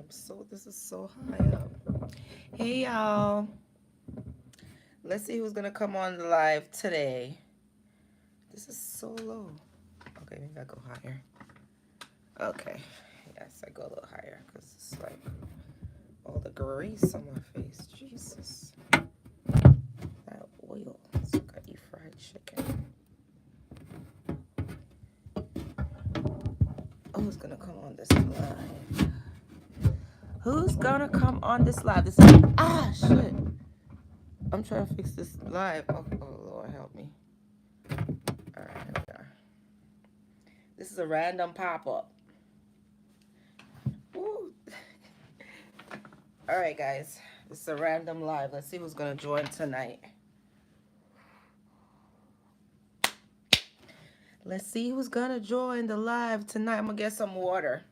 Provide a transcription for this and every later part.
This is so high up. Hey y'all. Let's see who's gonna come on the live today. This is so low. Okay, maybe I go higher. Okay. Yes, I go a little higher because it's like all the grease on my face. Jesus. That oil. It's like I eat fried chicken. Who's gonna come on this live? Who's gonna come on this live? This is shit. I'm trying to fix this live. Oh Lord, help me. All right, here we are. This is a random pop-up. All right, guys. This is a random live. Let's see who's gonna join tonight. Let's see who's gonna join the live tonight. I'm gonna get some water.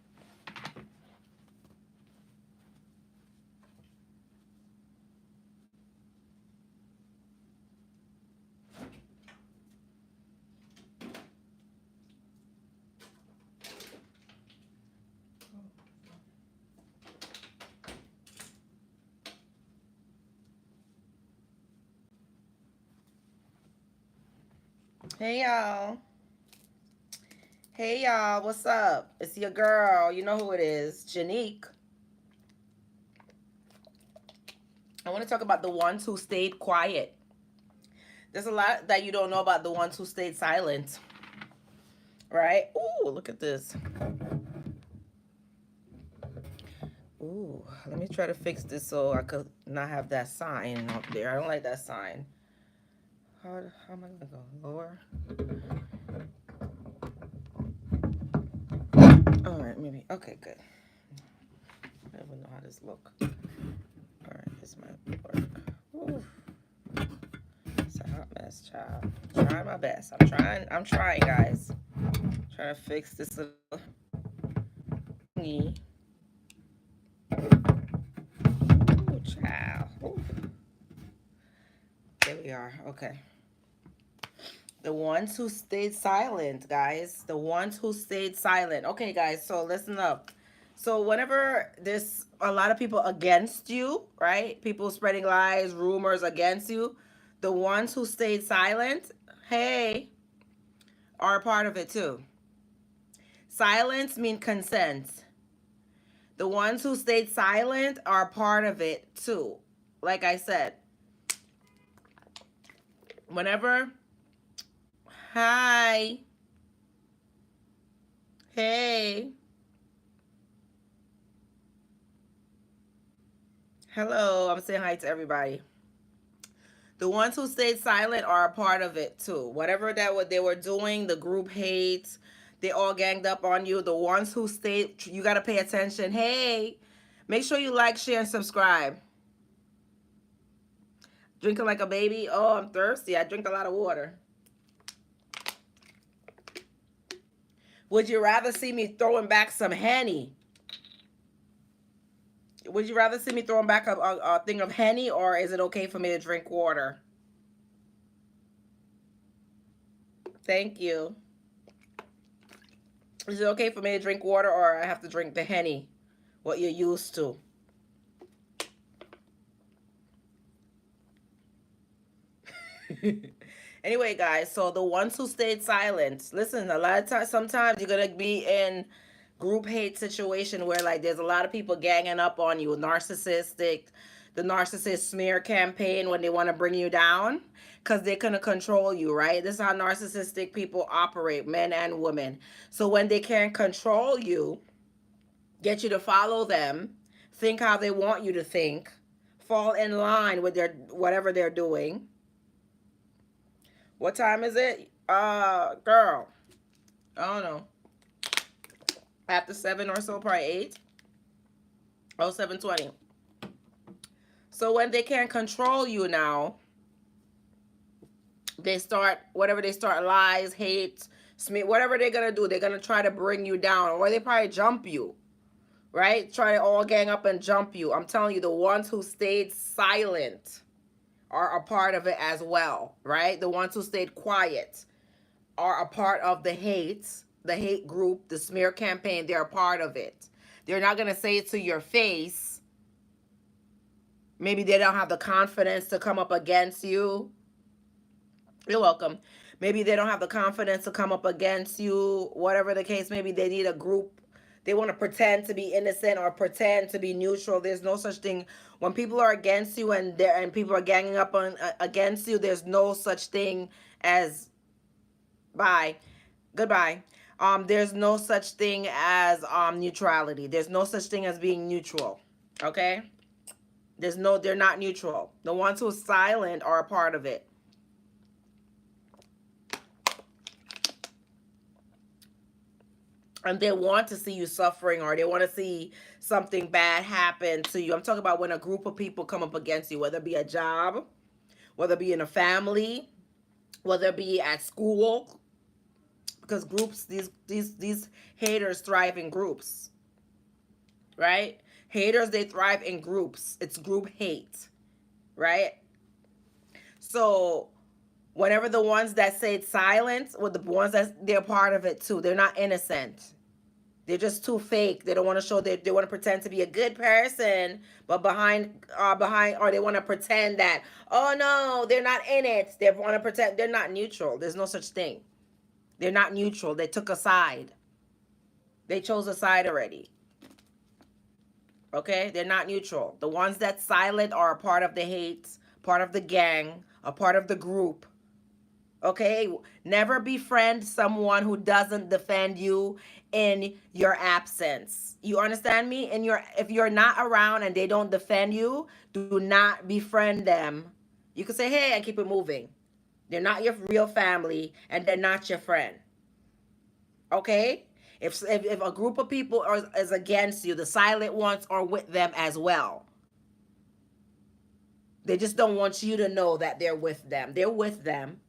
Hey y'all. Hey y'all, what's up? It's your girl. You know who it is, Janique. I want to talk about the ones who stayed quiet. There's a lot that you don't know about the ones who stayed silent. Right? Ooh, look at this. Ooh, let me try to fix this so I could not have that sign up there. I don't like that sign. How am I gonna go? Lower? All right, maybe. Okay, good. I don't even know how this look. All right, this might work. Ooh. It's a hot mess, child. I'm trying my best. I'm trying, guys. Trying to fix this little thingy. Ooh, child. Ooh. There we are. Okay. The ones who stayed silent, guys. The ones who stayed silent. Okay, guys, so listen up. So whenever there's a lot of people against you, right? People spreading lies, rumors against you, the ones who stayed silent, hey, are a part of it too. Silence means consent. The ones who stayed silent are a part of it too. Like I said, whenever... Hi. Hey. Hello. I'm saying hi to everybody. The ones who stayed silent are a part of it too. Whatever that what they were doing, the group hates, they all ganged up on you. The ones who stayed, you got to pay attention. Hey, make sure you like, share, and subscribe. Drinking like a baby. Oh, I'm thirsty. I drink a lot of water. Would you rather see me throwing back some Henny? Would you rather see me throwing back a thing of Henny, or is it okay for me to drink water? Thank you. Is it okay for me to drink water, or I have to drink the Henny, what you're used to? Anyway, guys, so the ones who stayed silent, listen, a lot of times, sometimes you're going to be in group hate situation where like there's a lot of people ganging up on you, narcissistic, the narcissist smear campaign when they want to bring you down because they're going to control you, right? This is how narcissistic people operate, men and women. So when they can't control you, get you to follow them, think how they want you to think, fall in line with their whatever they're doing. What time is it? Girl, I don't know. After 7 or so, probably 8. Oh, 7:20. So when they can't control you now, they start, whatever they start, lies, hate, whatever they're going to do, they're going to try to bring you down. Or they probably jump you, right? Try to all gang up and jump you. I'm telling you, the ones who stayed silent are a part of it as well, right? The ones who stayed quiet are a part of the hate group, the smear campaign. They're a part of it. They're not going to say it to your face. Maybe they don't have the confidence to come up against you. You're welcome. Maybe they don't have the confidence to come up against you. Whatever the case, maybe they need a group. They want to pretend to be innocent or pretend to be neutral. There's no such thing. When people are against you and people are ganging up on against you, there's no such thing as bye, goodbye. There's no such thing as neutrality. There's no such thing as being neutral. Okay? They're not neutral. The ones who are silent are a part of it. And they want to see you suffering, or they want to see something bad happen to you. I'm talking about when a group of people come up against you, whether it be a job, whether it be in a family, whether it be at school. Because groups, these haters thrive in groups. Right? Haters, they thrive in groups. It's group hate. Right? So whenever the ones that say silent, or the ones that they're part of it too, they're not innocent. They're just too fake. They don't want to show that they want to pretend to be a good person, but behind, or they want to pretend that, oh no, they're not in it. They want to pretend they're not neutral. There's no such thing. They're not neutral. They took a side. They chose a side already. Okay? They're not neutral. The ones that silent are a part of the hate, part of the gang, a part of the group. Okay? Never befriend someone who doesn't defend you in your absence. You understand me? If you're not around and they don't defend you, do not befriend them. You can say, hey, and keep it moving. They're not your real family, and they're not your friend. Okay? If a group of people is against you, the silent ones are with them as well. They just don't want you to know that they're with them. They're with them.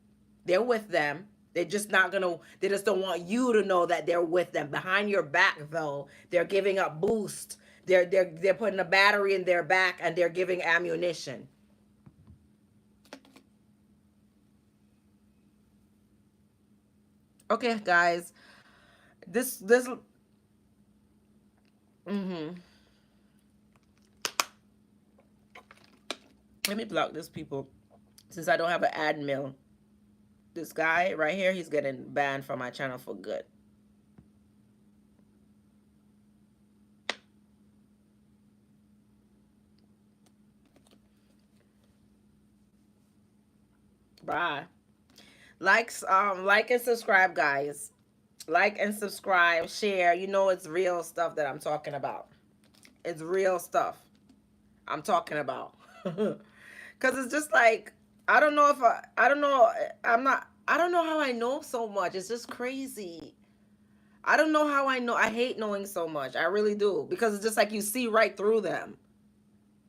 They're with them. They're just not gonna. They just don't want you to know that they're with them. Behind your back, though, they're giving up boost. They're putting a battery in their back, and they're giving ammunition. Okay, guys. This. Mm-hmm. Let me block this people, since I don't have an admin. This guy right here, he's getting banned from my channel for good. Bye. Like and subscribe, guys. Like and subscribe, share. You know it's real stuff that I'm talking about. It's real stuff I'm talking about. Cause it's just like, I don't know if I don't know. I don't know how I know so much. It's just crazy. I don't know how I know. I hate knowing so much. I really do. Because it's just like you see right through them.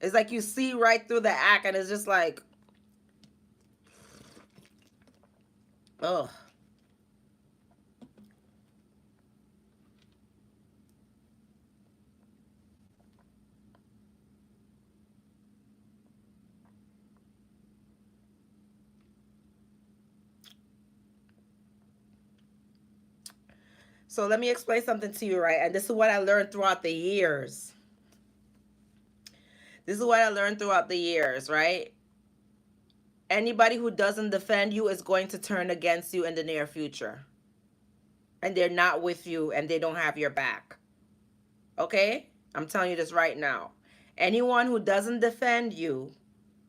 It's like you see right through the act, and it's just like, ugh. So let me explain something to you, right? And this is what I learned throughout the years. This is what I learned throughout the years, right? Anybody who doesn't defend you is going to turn against you in the near future. And they're not with you, and they don't have your back. Okay? I'm telling you this right now. Anyone who doesn't defend you,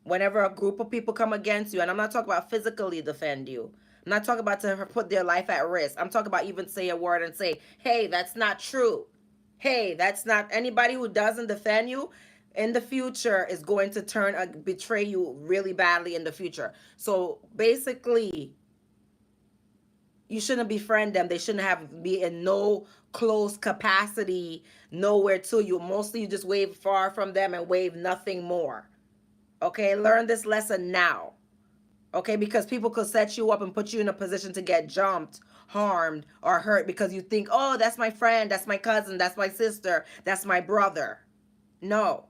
whenever a group of people come against you, and I'm not talking about physically defend you. I'm not talking about to put their life at risk. I'm talking about even say a word and say, hey, that's not true. Hey, that's not, anybody who doesn't defend you in the future is going to betray you really badly in the future. So basically, you shouldn't befriend them. They shouldn't be in no close capacity, nowhere to you. Mostly you just wave far from them and wave nothing more. Okay, learn this lesson now. Okay, because people could set you up and put you in a position to get jumped, harmed, or hurt because you think, oh, that's my friend, that's my cousin, that's my sister, that's my brother. No.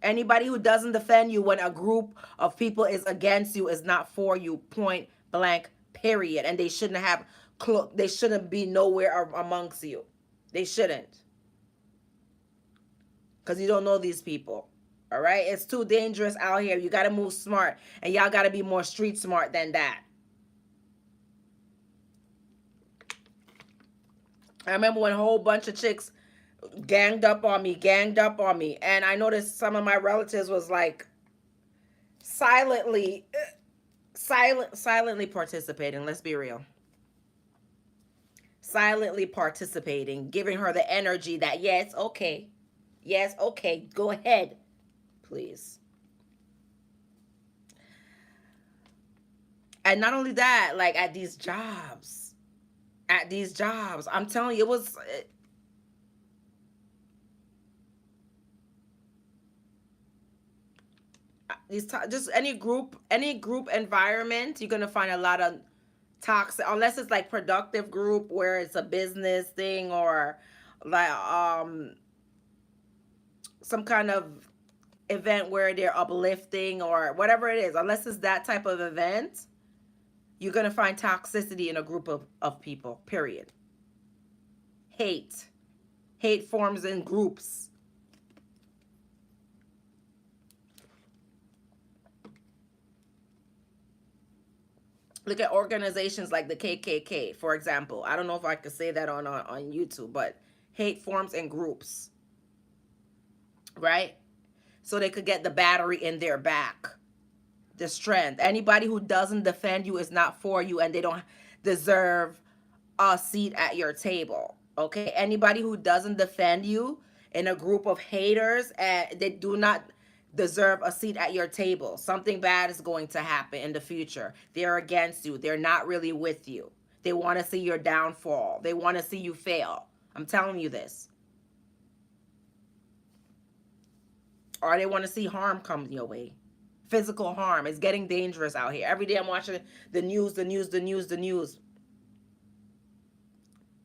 Anybody who doesn't defend you when a group of people is against you is not for you, point blank, period. And they shouldn't be nowhere amongst you. They shouldn't. because you don't know these people. All right, it's too dangerous out here. You got to move smart, and y'all got to be more street smart than that. I remember when a whole bunch of chicks ganged up on me, and I noticed some of my relatives was like silently participating. Let's be real. Silently participating, giving her the energy that yes, okay. Yes, okay. Go ahead, please. And not only that, like at these jobs, I'm telling you, it was just any group environment, you're gonna find a lot of toxic, unless it's like productive group where it's a business thing, or like some kind of event where they're uplifting or whatever it is. Unless it's that type of event, you're gonna find toxicity in a group of people, period. Hate forms in groups. Look at organizations like the KKK, for example. I don't know if I could say that on YouTube, but hate forms in groups, right? So they could get the battery in their back, the strength. Anybody who doesn't defend you is not for you, and they don't deserve a seat at your table. Okay? Anybody who doesn't defend you in a group of haters, they do not deserve a seat at your table. Something bad is going to happen in the future. They're against you. They're not really with you. They want to see your downfall. They want to see you fail. I'm telling you this. Or they want to see harm come your way. Physical harm. It's getting dangerous out here. Every day I'm watching the news.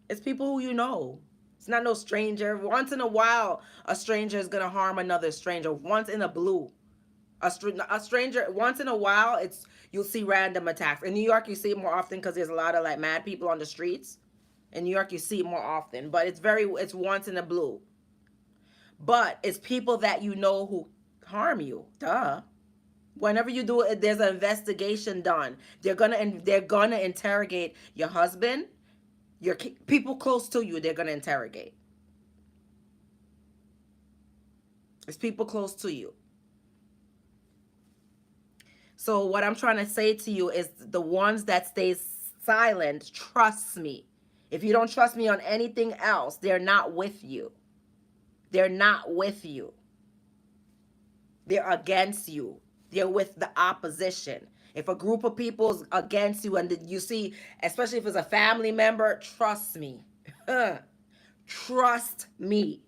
It's people who you know. It's not no stranger. Once in a while, a stranger is going to harm another stranger. Once in a blue. A stranger, once in a while, you'll see random attacks. In New York, you see it more often because there's a lot of like mad people on the streets. In New York, you see it more often. But it's once in a blue. But it's people that you know who harm you. Duh. Whenever you do it, there's an investigation done. They're gonna interrogate your husband, your people close to you. They're gonna interrogate. It's people close to you. So what I'm trying to say to you is the ones that stay silent, trust me. If you don't trust me on anything else, they're not with you. They're not with you. They're against you. They're with the opposition. If a group of people's against you and you see, especially if it's a family member, trust me. Trust me.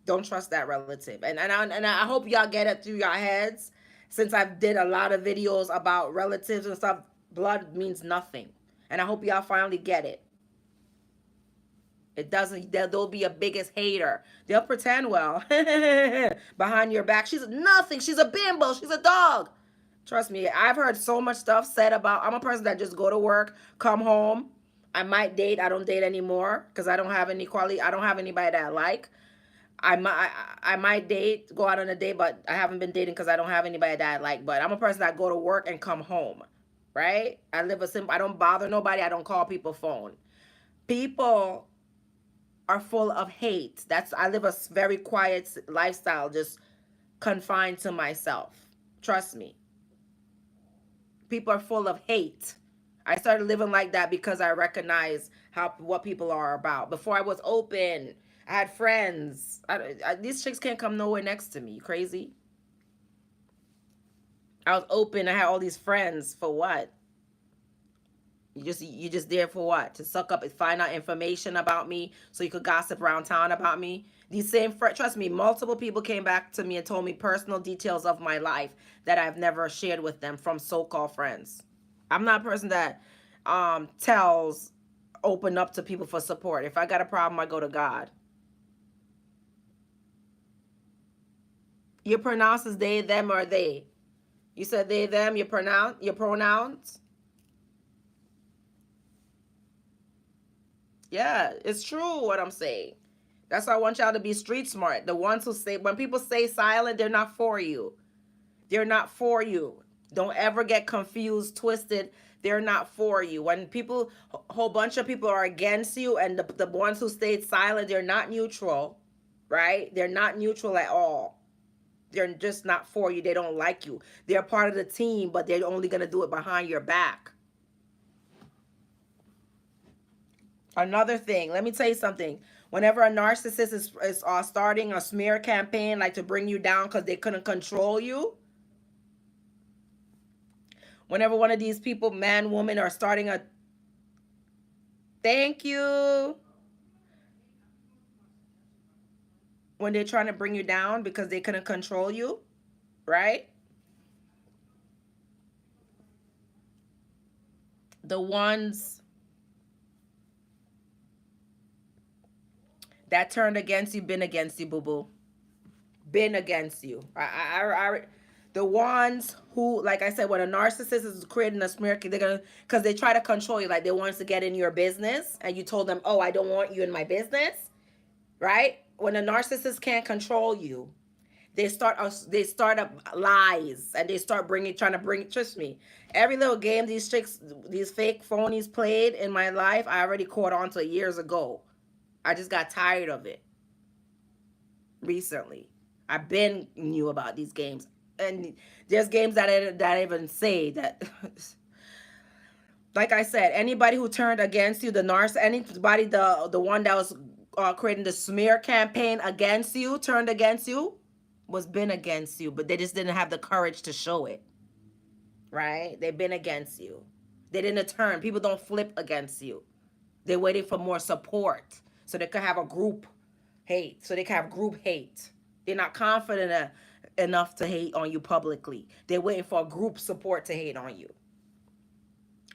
Don't trust that relative. And I hope y'all get it through your heads. Since I did a lot of videos about relatives and stuff, blood means nothing. And I hope y'all finally get it. It doesn't, they'll be a biggest hater. They'll pretend well behind your back. She's nothing. She's a bimbo. She's a dog. Trust me, I've heard so much stuff said about, I'm a person that just go to work, come home. I might date. I don't date anymore because I don't have any quality. I don't have anybody that I like. I might date, go out on a date, but I haven't been dating because I don't have anybody that I like. But I'm a person that go to work and come home, right? I live a simple, I don't bother nobody. I don't call people phone. People are full of hate. I live a very quiet lifestyle, just confined to myself. Trust me. People are full of hate. I started living like that because I recognize what people are about. Before I was open, I had friends. These chicks can't come nowhere next to me. You crazy? I was open. I had all these friends. For what? You just there for what? To suck up and find out information about me so you could gossip around town about me? These same friends, trust me, multiple people came back to me and told me personal details of my life that I've never shared with them from so-called friends. I'm not a person that open up to people for support. If I got a problem, I go to God. You pronounce as they, them, or they. You said they, them, your pronouns. Yeah, it's true what I'm saying. That's why I want y'all to be street smart. The ones who say, when people stay silent, they're not for you. They're not for you. Don't ever get confused, twisted. They're not for you. When people, a whole bunch of people are against you, and the ones who stayed silent, they're not neutral, right? They're not neutral at all. They're just not for you. They don't like you. They're part of the team, but they're only going to do it behind your back. Another thing, let me tell you something. Whenever a narcissist is starting a smear campaign, like to bring you down because they couldn't control you, whenever one of these people, man, woman, are starting a, thank you, when they're trying to bring you down because they couldn't control you, right? The ones that turned against you, been against you, boo-boo. Been against you. The ones who, like I said, when a narcissist is creating a smear, they're gonna, because they try to control you, like they want to get in your business, and you told them, oh, I don't want you in my business, right? When a narcissist can't control you, they start up lies, and they start trying to bring, trust me, every little game these chicks, these fake phonies played in my life, I already caught on to years ago. I just got tired of it recently. I've been knew about these games, and there's games that I even say that. Like I said, anybody who turned against you, anybody, the one that was creating the smear campaign against you, turned against you, was been against you, but they just didn't have the courage to show it. Right? They've been against you. They didn't turn. People don't flip against you. They're waiting for more support so they could have a group hate. So they can have group hate. They're not confident enough to hate on you publicly. They're waiting for a group support to hate on you.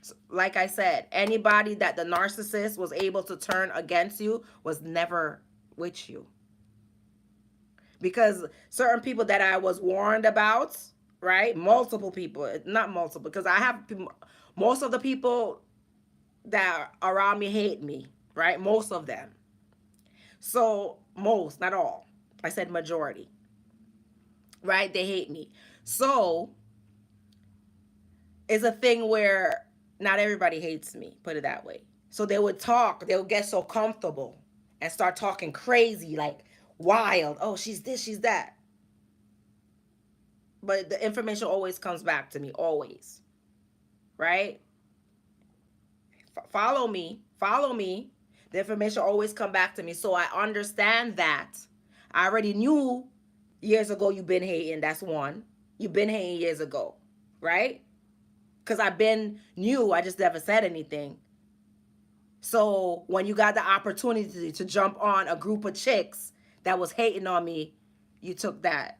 So, like I said, anybody that the narcissist was able to turn against you was never with you. Because certain people that I was warned about, right? Multiple people, not multiple, because I have most of the people that are around me hate me, right? Most of them. So most, not all. I said majority, right? They hate me. So it's a thing where not everybody hates me, put it that way. So they would get so comfortable and start talking crazy, like wild. Oh, she's this, she's that. But the information always comes back to me, always. Right? Follow me. The information always come back to me. So I understand that. I already knew years ago you've been hating. That's one. You've been hating years ago. Right? Because I've been new. I just never said anything. So when you got the opportunity to jump on a group of chicks that was hating on me, you took that.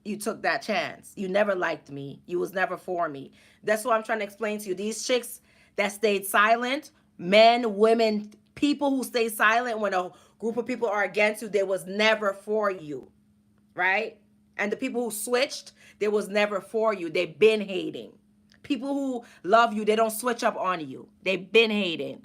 You took that chance. You never liked me. You was never for me. That's what I'm trying to explain to you. These chicks that stayed silent, men, women, people who stay silent when a group of people are against you, they was never for you, right? And the people who switched, they was never for you. They've been hating. People who love you, they don't switch up on you. They've been hating.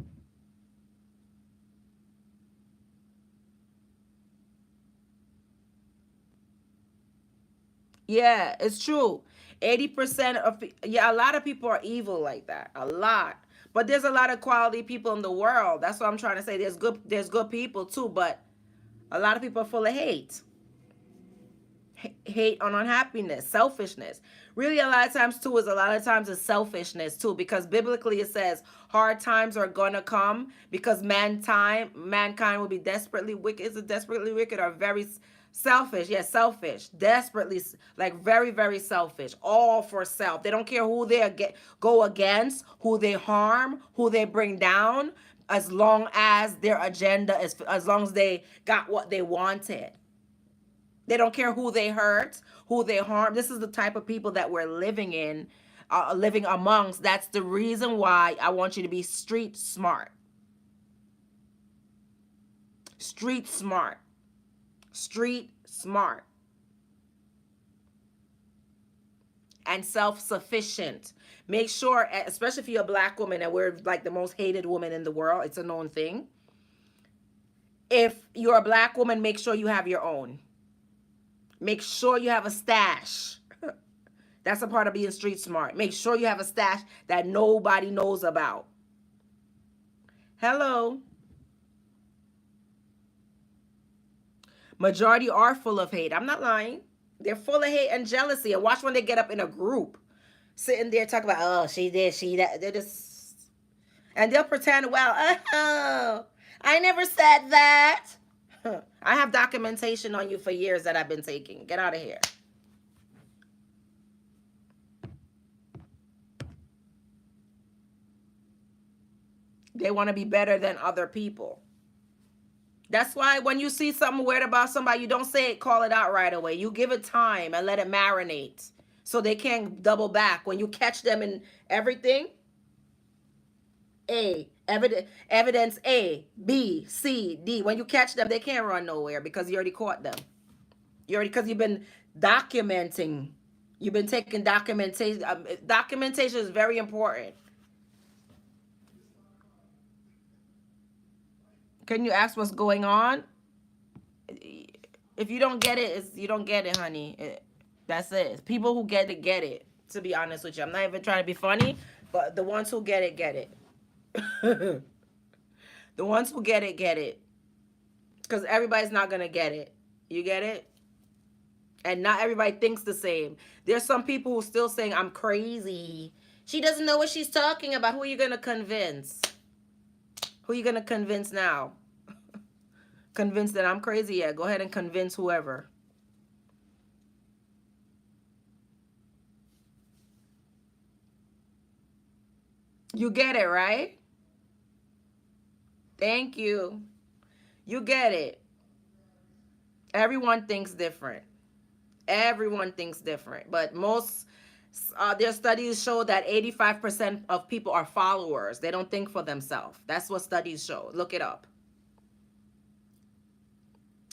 Yeah, it's true. 80% of, yeah, a lot of people are evil like that. A lot. But there's a lot of quality people in the world. That's what I'm trying to say. There's good people too, but a lot of people are full of hate. Hate on unhappiness, selfishness. Really, a lot of times too is a lot of times it's selfishness too, because biblically it says hard times are gonna come because mankind will be desperately wicked. Is it desperately wicked or very selfish? Yes, selfish, desperately, like very, very selfish, all for self. They don't care who they go against, who they harm, who they bring down, as long as their agenda is, as long as they got what they wanted. They don't care who they hurt, who they harm. This is the type of people that we're living amongst. That's the reason why I want you to be street smart. Street smart. Street smart. And self-sufficient. Make sure, especially if you're a black woman and we're like the most hated woman in the world, it's a known thing. If you're a black woman, make sure you have your own. Make sure you have a stash. That's a part of being street smart. Make sure you have a stash that nobody knows about. Hello. Majority are full of hate. I'm not lying. They're full of hate and jealousy. And watch when they get up in a group, sitting there talking about, oh, she did, she that. They're just, and they'll pretend, well, oh, I never said that. I have documentation on you for years that I've been taking. Get out of here. They want to be better than other people. That's why when you see something weird about somebody, you don't say it, call it out right away. You give it time and let it marinate so they can't double back. When you catch them in everything, evidence A, B, C, D. When you catch them, they can't run nowhere because you already caught them. Because you've been documenting. You've been taking documentation. Documentation is very important. Can you ask what's going on? If you don't get it, you don't get it, honey. That's it. People who get it, get it. To be honest with you, I'm not even trying to be funny, but the ones who get it, get it. The ones who get it, get it. Because everybody's not going to get it. You get it? And not everybody thinks the same. There's some people who still saying, I'm crazy. She doesn't know what she's talking about. Who are you going to convince? Who are you going to convince now? Convince that I'm crazy? Yeah, go ahead and convince whoever. You get it, right? Thank you. You get it. Everyone thinks different. Everyone thinks different. But most, their studies show that 85% of people are followers. They don't think for themselves. That's what studies show. Look it up.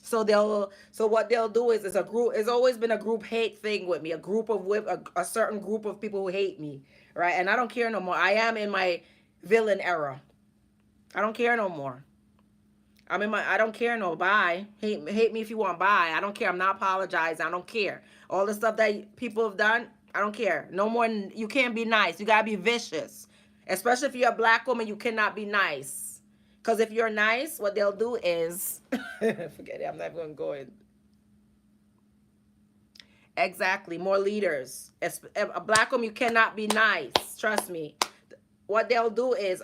So what they'll do is a group. It's always been a group hate thing with me. A certain group of people who hate me, right? And I don't care no more. I am in my villain era. I don't care no more. I don't care no, bye. Hate me if you want, bye. I don't care. I'm not apologizing. I don't care. All the stuff that people have done, I don't care. No more. You can't be nice. You gotta be vicious. Especially if you're a black woman, you cannot be nice. Because if you're nice, what they'll do is, forget it, I'm not going to go in. Exactly, more leaders. A black woman, you cannot be nice. Trust me. What they'll do is,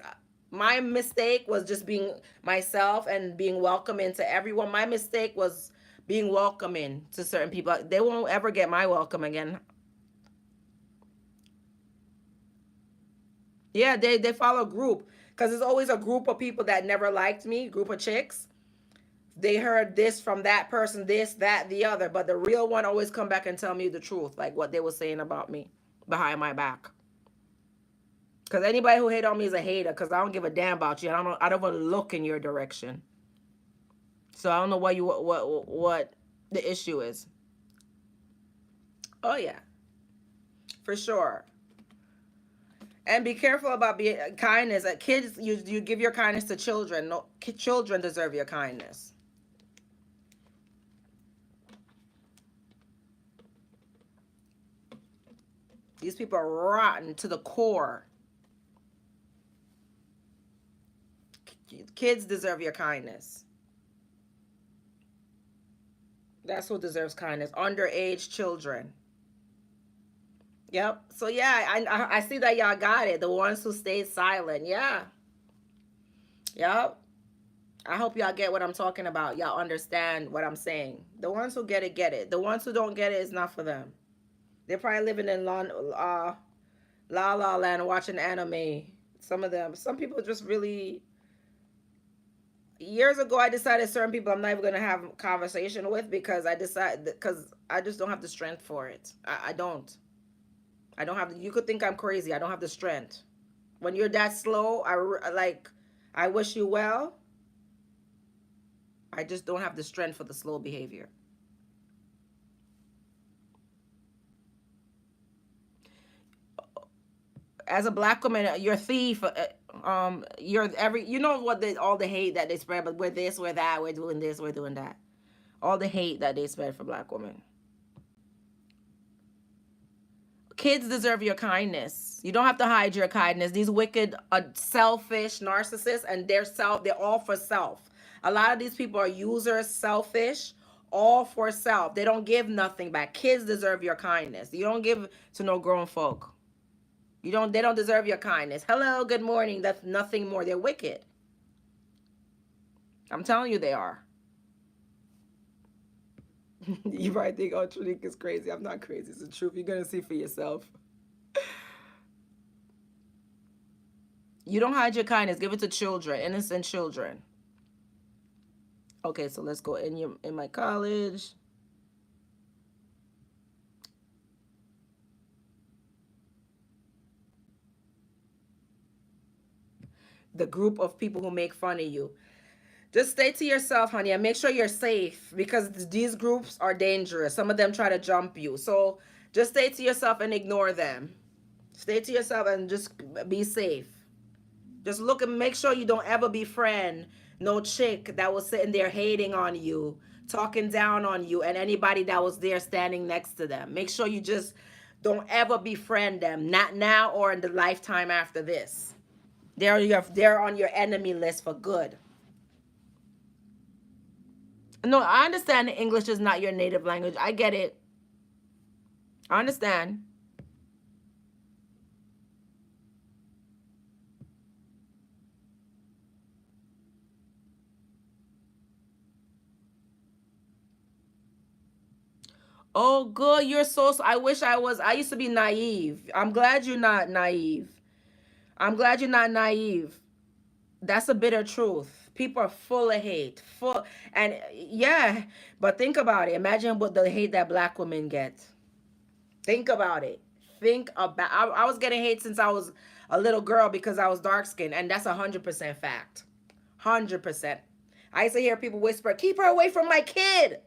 my mistake was just being myself and being welcoming to everyone. My mistake was being welcoming to certain people. They won't ever get my welcome again. Yeah, they follow a group. Because there's always a group of people that never liked me, group of chicks. They heard this from that person, this, that, the other. But the real one always come back and tell me the truth, like what they were saying about me behind my back. Because anybody who hate on me is a hater, because I don't give a damn about you. I don't want to look in your direction. So I don't know what the issue is. Oh, yeah. For sure. And be careful about being kindness. Kids, you give your kindness to children. No, children deserve your kindness. These people are rotten to the core. Kids deserve your kindness. That's who deserves kindness. Underage children. Yep. So yeah, I see that y'all got it. The ones who stayed silent. Yeah. Yep. I hope y'all get what I'm talking about. Y'all understand what I'm saying. The ones who get it, get it. The ones who don't get it is not for them. They're probably living in La La Land watching anime. Some of them. Some people just really. Years ago, I decided certain people I'm not even going to have a conversation with because I just don't have the strength for it. I don't. I don't have. You could think I'm crazy. I don't have the strength. When you're that slow, I wish you well. I just don't have the strength for the slow behavior. As a black woman, you're a thief. You're every, you know what, all the hate that they spread, but we're this, we're that, we're doing this, we're doing that. All the hate that they spread for black women. Kids deserve your kindness. You don't have to hide your kindness. These wicked, selfish narcissists, and they're all for self. A lot of these people are users, selfish, all for self. They don't give nothing back. Kids deserve your kindness. You don't give to no grown folk. They don't deserve your kindness. Hello, good morning. That's nothing more. They're wicked. I'm telling you they are. You might think, oh, Trinique is crazy. I'm not crazy. It's the truth. You're going to see for yourself. You don't hide your kindness. Give it to children, innocent children. Okay, so let's go in my college. The group of people who make fun of you. Just stay to yourself, honey, and make sure you're safe, because these groups are dangerous. Some of them try to jump you. So just stay to yourself and ignore them. Stay to yourself and just be safe. Just look and make sure you don't ever befriend no chick that was sitting there hating on you, talking down on you, and anybody that was there standing next to them. Make sure you just don't ever befriend them. Not now or in the lifetime after this. They're on your enemy list for good. No, I understand that English is not your native language. I get it. I understand. Oh, good. You're I wish I was. I used to be naive. I'm glad you're not naive. I'm glad you're not naive. That's a bitter truth. People are full of hate. Full. And yeah, but think about it. Imagine what the hate that black women get. Think about it. Think about, I was getting hate since I was a little girl because I was dark skinned, and that's 100% fact. 100%. I used to hear people whisper, keep her away from my kid.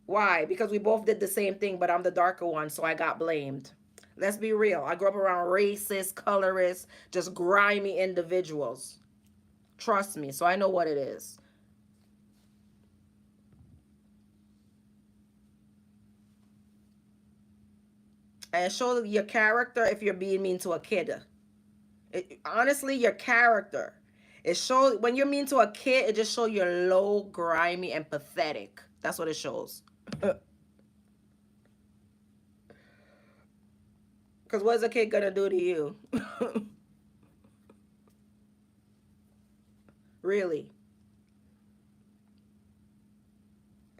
Why? Because we both did the same thing, but I'm the darker one, so I got blamed. Let's be real. I grew up around racist, colorist, just grimy individuals. Trust me, so I know what it is. And show your character if you're being mean to a kid. Honestly, your character. It shows when you're mean to a kid, it just shows you're low, grimy, and pathetic. That's what it shows. Because what's a kid gonna do to you? Really?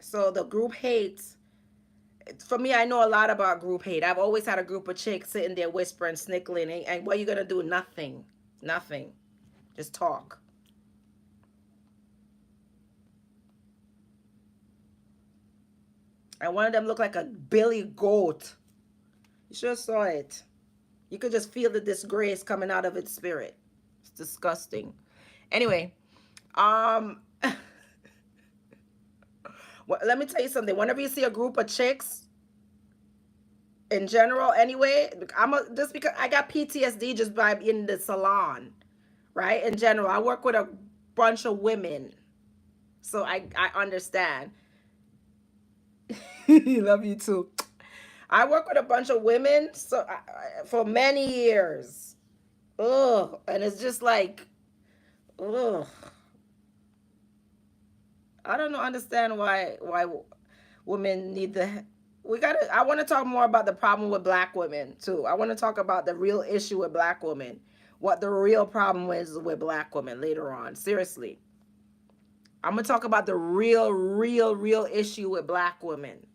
So the group hates. For me, I know a lot about group hate. I've always had a group of chicks sitting there whispering, snickling, and what are you gonna do? Nothing. Nothing. Just talk. And one of them looked like a billy goat. You sure saw it. You could just feel the disgrace coming out of its spirit. It's disgusting. Anyway, well, let me tell you something. Whenever you see a group of chicks, in general, anyway, just because I got PTSD just by being in the salon, right? In general, I work with a bunch of women, so I understand. Love you too. I work with a bunch of women, so for many years. Ugh, and it's just like, ugh. I don't know, understand why women need the. I want to talk more about the problem with black women too. I want to talk about the real issue with black women, what the real problem is with black women later on. Seriously, I'm gonna talk about the real issue with black women.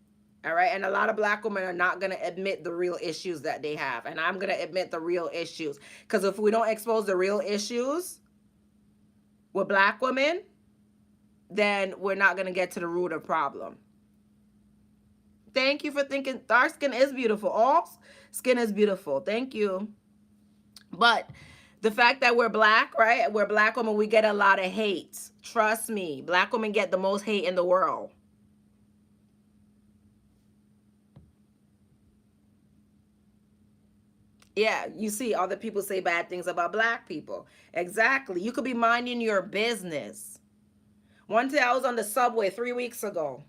All right. And a lot of black women are not going to admit the real issues that they have. And I'm going to admit the real issues. Because if we don't expose the real issues with black women, then we're not going to get to the root of the problem. Thank you for thinking dark skin is beautiful. All skin is beautiful. Thank you. But the fact that we're black, right? We're black women, we get a lot of hate. Trust me. Black women get the most hate in the world. Yeah, you see other people say bad things about black people. Exactly. You could be minding your business. One day I was on the subway 3 weeks ago.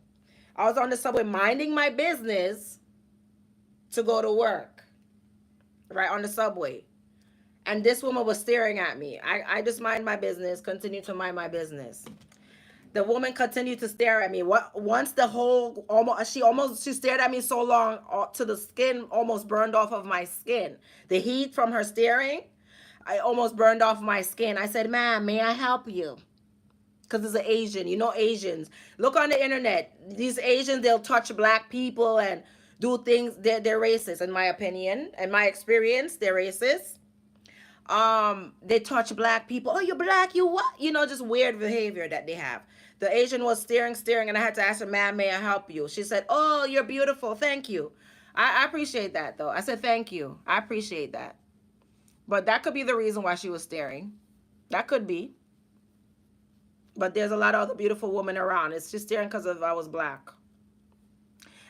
I was on the subway minding my business to go to work, right on the subway. And this woman was staring at me. I just mind my business, continue to mind my business. The woman continued to stare at me. What once the whole she stared at me so long to the skin almost burned off of my skin. The heat from her staring, I almost burned off my skin. I said, "Ma'am, may I help you?" Because it's an Asian. You know Asians. Look on the internet. These Asians, they'll touch black people and do things. They're racist, in my opinion. In my experience, they're racist. They touch black people. Oh, you're black, you what? You know, just weird behavior that they have. The Asian was staring, and I had to ask her, "Ma'am, may I help you?" She said, "Oh, you're beautiful, thank you." I appreciate that though. I said, "Thank you, I appreciate that." But that could be the reason why she was staring. That could be. But there's a lot of other beautiful women around. It's just staring because of I was black.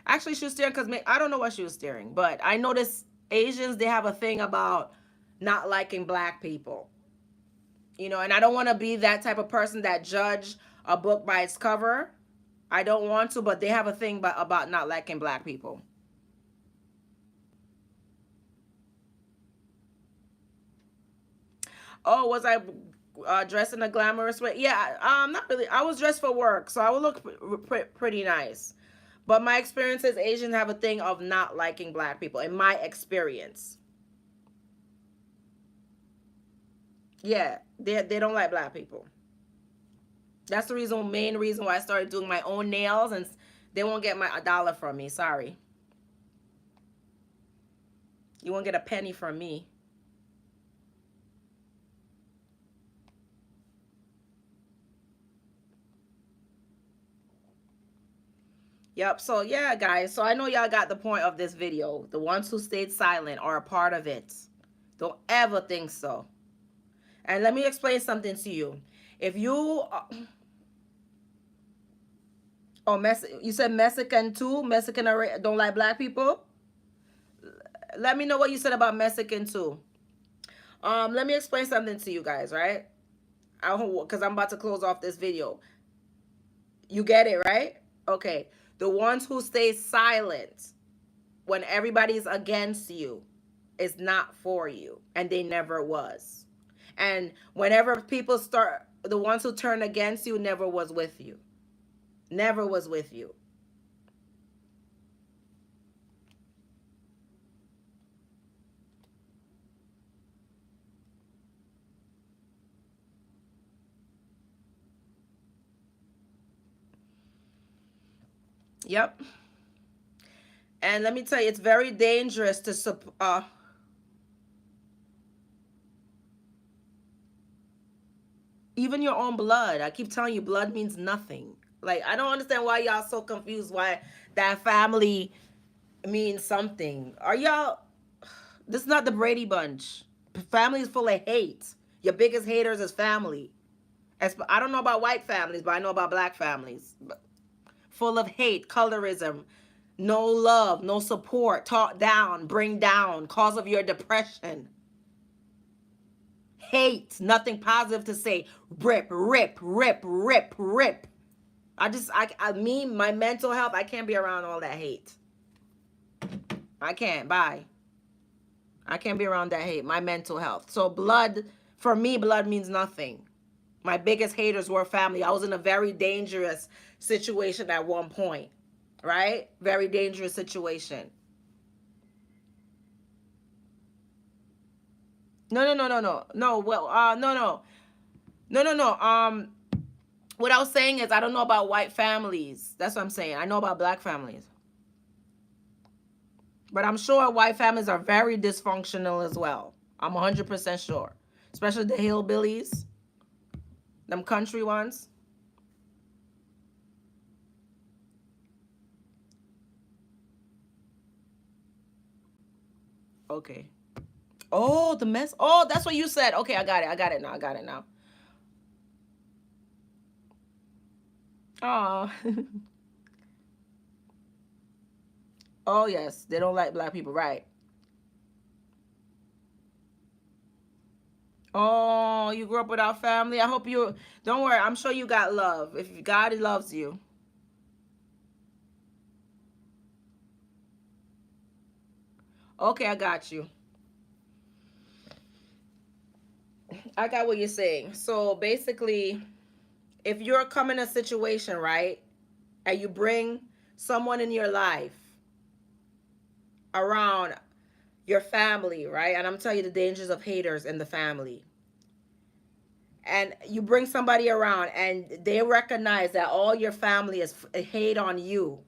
Actually, she was staring because I don't know why she was staring, but I noticed Asians, they have a thing about not liking black people. You know, and I don't want to be that type of person that judge a book by its cover. I don't want to, but they have a thing about not liking black people. Oh, was I dressed in a glamorous way? Yeah, not really. I was dressed for work, so I would look pretty nice. But my experience is Asians have a thing of not liking black people, in my experience. Yeah, they don't like black people. That's the main reason why I started doing my own nails, and they won't get a dollar from me. Sorry, you won't get a penny from me. Yep. So yeah, guys. So I know y'all got the point of this video. The ones who stayed silent are a part of it. Don't ever think so. And let me explain something to you. If you you said Mexican too. Mexican don't like black people. Let me know what you said about Mexican too. Let me explain something to you guys, right? Because I'm about to close off this video. You get it, right? Okay. The ones who stay silent when everybody's against you is not for you, and they never was. And whenever people start, the ones who turn against you never was with you. Never was with you. Yep. And let me tell you, it's very dangerous to even your own blood. I keep telling you, blood means nothing. Like, I don't understand why y'all so confused why that family means something. Are y'all, this is not the Brady Bunch. Family is full of hate. Your biggest haters is family. I don't know about white families, but I know about black families. Full of hate, colorism, no love, no support, talk down, bring down, cause of your depression. Hate, nothing positive to say. Rip, rip, rip, rip, rip. My mental health, I can't be around all that hate. I can't. Bye. I can't be around that hate. My mental health. So blood, for me, blood means nothing. My biggest haters were family. I was in a very dangerous situation at one point, right? Very dangerous situation. No, no, no, no, no, no. Well, no, no, no, no, no. What I was saying is I don't know about white families. That's what I'm saying. I know about black families, but I'm sure white families are very dysfunctional as well. I'm 100% sure, especially the hillbillies, them country ones. Okay. Oh, the mess. Oh, that's what you said. Okay, I got it. I got it now. I got it now. Oh. Oh, yes. They don't like black people. Right. Oh, you grew up without family. I hope you don't worry. I'm sure you got love. If God loves you. Okay, I got you. I got what you're saying. So basically, if you're coming in a situation, right, and you bring someone in your life around your family, right? And I'm telling you the dangers of haters in the family. And you bring somebody around and they recognize that all your family is hate on you,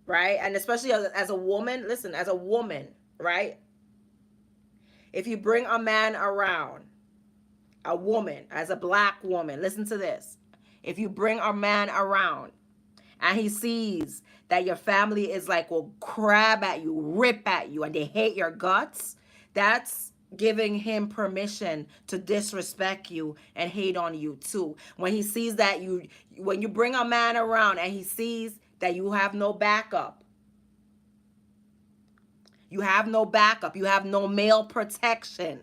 right? And especially as a woman, listen, as a woman, right? If you bring a man around, a woman, as a black woman, listen to this. If you bring a man around and he sees that your family is like, will crab at you, rip at you, and they hate your guts, that's giving him permission to disrespect you and hate on you too. When he sees that when you bring a man around and he sees that you have no backup, you have no backup, you have no male protection,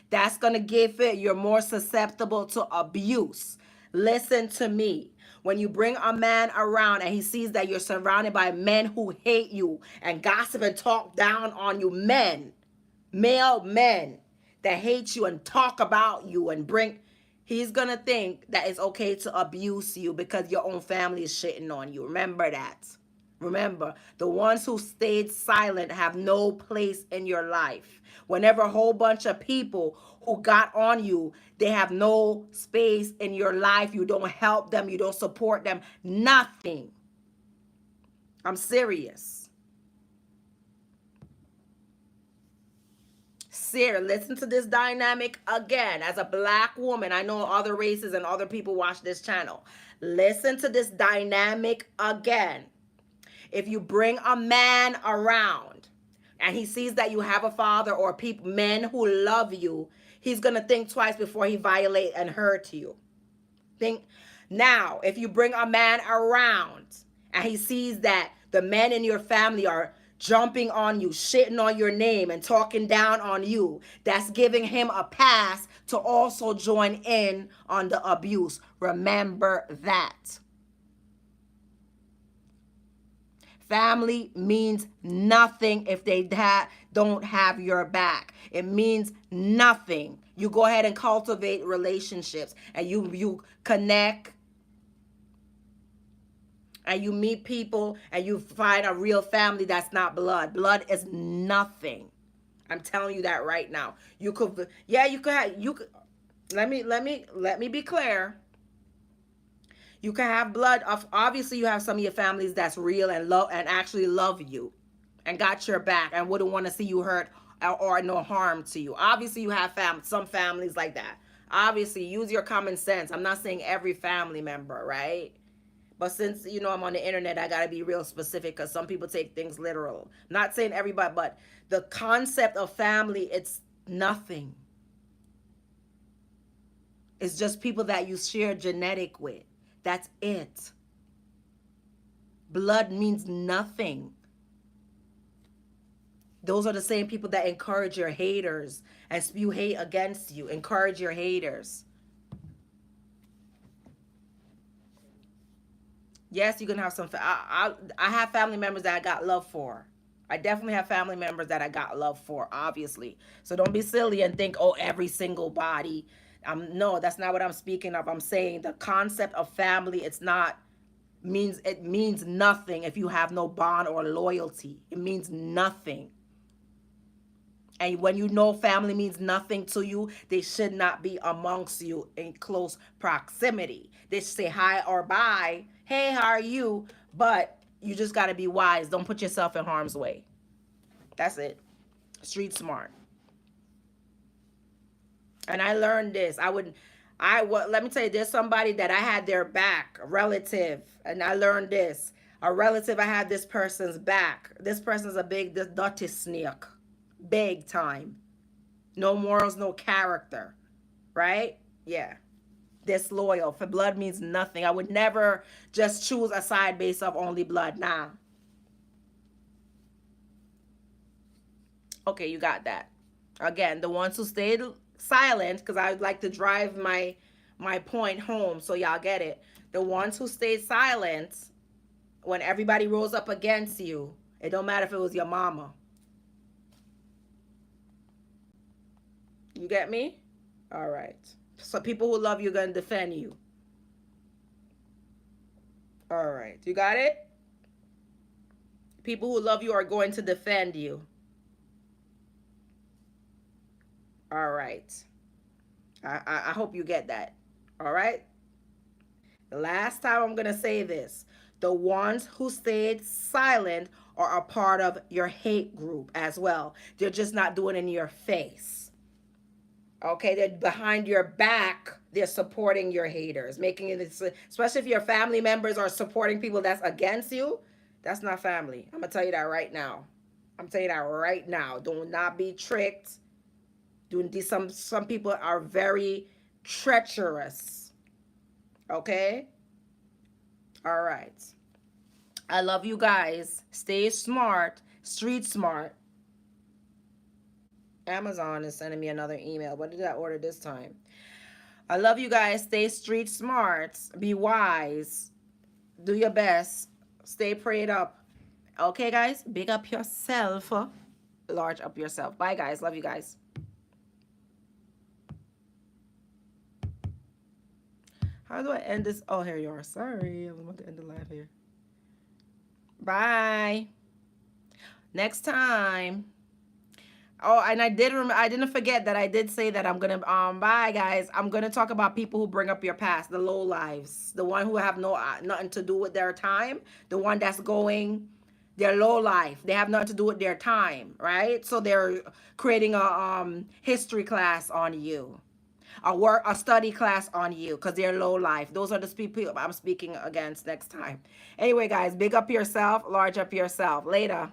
that's going to give it, you're more susceptible to abuse. Listen to me. When you bring a man around and he sees that you're surrounded by men who hate you and gossip and talk down on you, male men that hate you and talk about you and he's going to think that it's okay to abuse you because your own family is shitting on you. Remember that. Remember, the ones who stayed silent have no place in your life. Whenever a whole bunch of people who got on you, they have no space in your life. You don't help them. You don't support them. Nothing. I'm serious. Sarah, listen to this dynamic again. As a black woman, I know other races and other people watch this channel. Listen to this dynamic again. If you bring a man around and he sees that you have a father or men who love you, he's going to think twice before he violate and hurt you. Think now, if you bring a man around and he sees that the men in your family are jumping on you, shitting on your name and talking down on you, that's giving him a pass to also join in on the abuse. Remember that. Family means nothing if they don't have your back. It means nothing. You go ahead and cultivate relationships and you connect and you meet people and you find a real family that's not blood. Blood is nothing. I'm telling you that right now. You could let me be clear. You can have blood of, obviously you have some of your families that's real and love and actually love you and got your back and wouldn't want to see you hurt or no harm to you. Obviously you have some families like that. Obviously use your common sense. I'm not saying every family member, right? But since I'm on the internet, I got to be real specific because some people take things literal. I'm not saying everybody, but the concept of family, it's nothing. It's just people that you share genetic with. That's it. Blood means nothing. Those are the same people that encourage your haters and spew hate against you. Encourage your haters. Yes, you can have some. I have family members that I got love for. I definitely have family members that I got love for, obviously. So don't be silly and think, oh, every single body. No, that's not what I'm speaking of. I'm saying the concept of family, it means nothing if you have no bond or loyalty. It means nothing. And when you know family means nothing to you, they should not be amongst you in close proximity. They should say hi or bye. Hey, how are you? But you just got to be wise. Don't put yourself in harm's way. That's it. Street smart. And I learned this. Let me tell you, there's somebody that I had their back, a relative, and I learned this. A relative, I had this person's back. This person's a big dirty snake. Big time. No morals, no character. Right? Yeah. Disloyal. For blood means nothing. I would never just choose a side based off only blood. Nah. Okay, you got that. Again, the ones who stayed silent, because I would like to drive my point home so y'all get it. The ones who stayed silent when everybody rose up against you, it don't matter if it was your mama. You get me? All right. So people who love you are going to defend you. All right. You got it? People who love you are going to defend you. All right. I hope you get that. All right. The last time I'm going to say this. The ones who stayed silent are a part of your hate group as well. They're just not doing it in your face. Okay, they're behind your back. They're supporting your haters, making it, especially if your family members are supporting people that's against you. That's not family. I'm gonna tell you that right now. I'm telling you that right now. Do not be tricked. Some people are very treacherous. Okay. All right. I love you guys. Stay smart. Street smart. Amazon is sending me another email. What did I order this time? I love you guys. Stay street smart. Be wise. Do your best. Stay prayed up. Okay, guys? Big up yourself. Large up yourself. Bye, guys. Love you guys. How do I end this? Oh, here you are. Sorry. I was about to end the live here. Bye. Next time. Oh, and I didn't forget that I did say that I'm gonna bye guys. I'm gonna talk about people who bring up your past, the low lives, the one who have nothing to do with their time, the one that's going their low life. They have nothing to do with their time, right? So they're creating a history class on you, a study class on you, because they're low life. Those are the people I'm speaking against next time. Anyway, guys, big up yourself, large up yourself. Later.